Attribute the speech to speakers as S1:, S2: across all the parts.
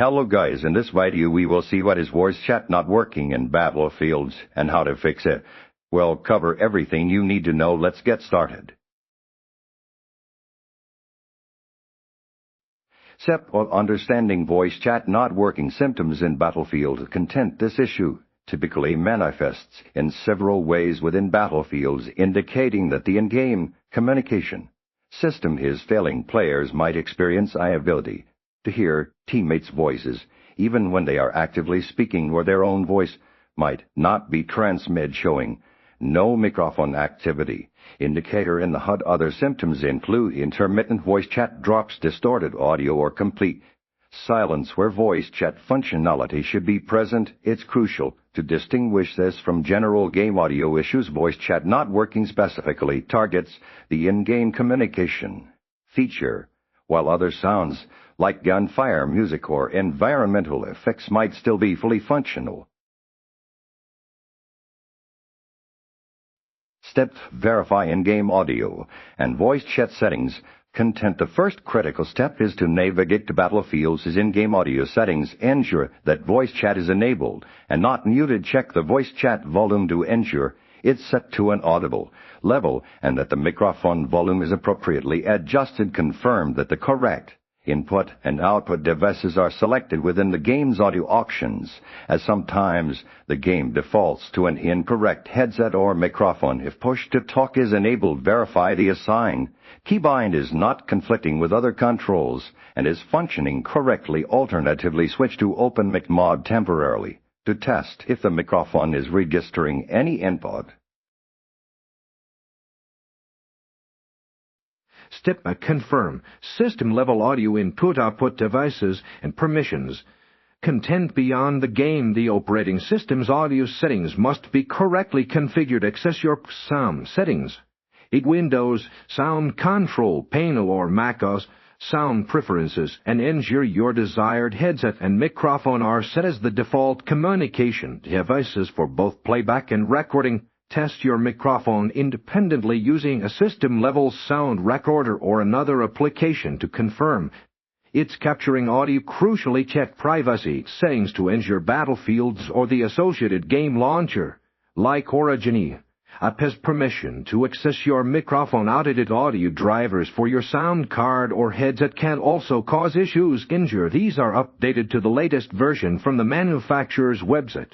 S1: Hello guys, in this video we will see what is voice chat not working in Battlefields and how to fix it. We'll cover everything you need to know. Let's get started. Step of understanding voice chat not working symptoms in Battlefield content. This issue typically manifests in several ways within Battlefields, indicating that the in-game communication system is failing. Players might experience inability to hear teammates' voices, even when they are actively speaking, or their own voice might not be transmitted, showing no microphone activity. Indicator in the HUD. Other symptoms include intermittent voice chat drops, distorted audio, or complete silence where voice chat functionality should be present. It's crucial to distinguish this from general game audio issues. Voice chat not working specifically targets the in-game communication feature, while other sounds like gunfire, music, or environmental effects might still be fully functional. Step: verify in-game audio and voice chat settings content. The first critical step is to navigate to Battlefield's in-game audio settings. Ensure that voice chat is enabled and not muted. Check the voice chat volume to ensure it's set to an audible level and that the microphone volume is appropriately adjusted. Confirm that the correct input and output devices are selected within the game's audio options, as sometimes the game defaults to an incorrect headset or microphone. If push to talk is enabled, verify the assigned keybind is not conflicting with other controls and is functioning correctly. Alternatively, switch to open mic mode temporarily to test if the microphone is registering any input.
S2: Step: confirm system-level audio input-output devices and permissions. Content beyond the game. The operating system's audio settings must be correctly configured. Access your sound settings in Windows Sound Control Panel or macOS Sound Preferences and ensure your desired headset and microphone are set as the default communication devices for both playback and recording. Test your microphone independently using a system-level sound recorder or another application to confirm it's capturing audio. Crucially, check privacy settings to ensure Battlefields or the associated game launcher, like Origin app, has permission to access your microphone. Outdated audio drivers for your sound card or headset can also cause issues. Ensure these are updated to the latest version from the manufacturer's website.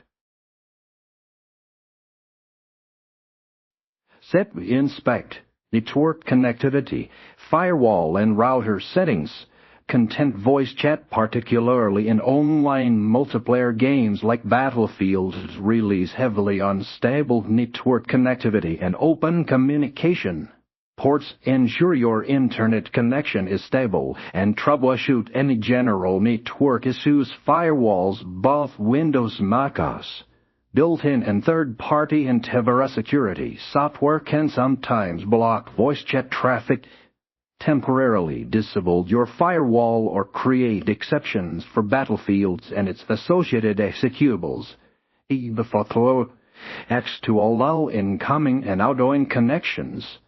S3: Step: inspect network connectivity, firewall and router settings. Content voice chat, particularly in online multiplayer games like Battlefield, relies heavily on stable network connectivity and open communication ports. Ensure your internet connection is stable and troubleshoot any general network issues. Firewalls, both Windows, macOS, built-in and third-party antivirus security software can sometimes block voice chat traffic. Temporarily disable your firewall or create exceptions for Battlefields and its associated executables. X to allow incoming and outgoing connections.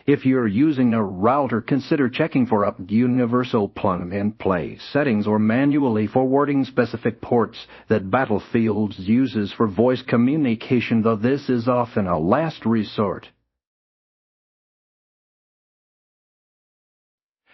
S3: If you're using a router, consider checking for universal plug-and-play settings or manually forwarding specific ports that Battlefield uses for voice communication, though this is often a last resort.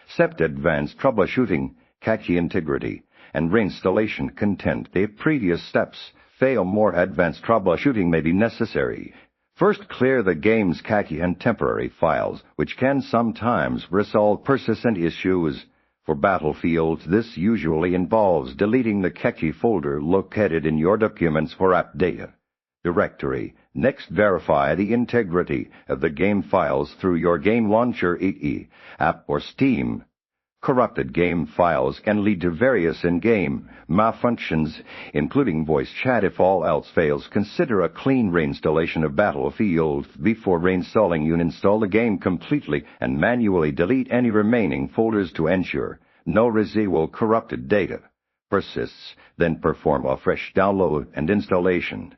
S1: Step: advanced troubleshooting, cache integrity, and reinstallation content. If previous steps fail, more advanced troubleshooting may be necessary. First, clear the game's cache and temporary files, which can sometimes resolve persistent issues. For Battlefield, this usually involves deleting the cache folder located in your documents for app data directory. Next, verify the integrity of the game files through your game launcher, e.g., app or Steam. Corrupted game files can lead to various in-game malfunctions, including voice chat. If all else fails, consider a clean reinstallation of Battlefield. Before reinstalling, you install the game completely and manually delete any remaining folders to ensure no residual corrupted data persists. Then perform a fresh download and installation.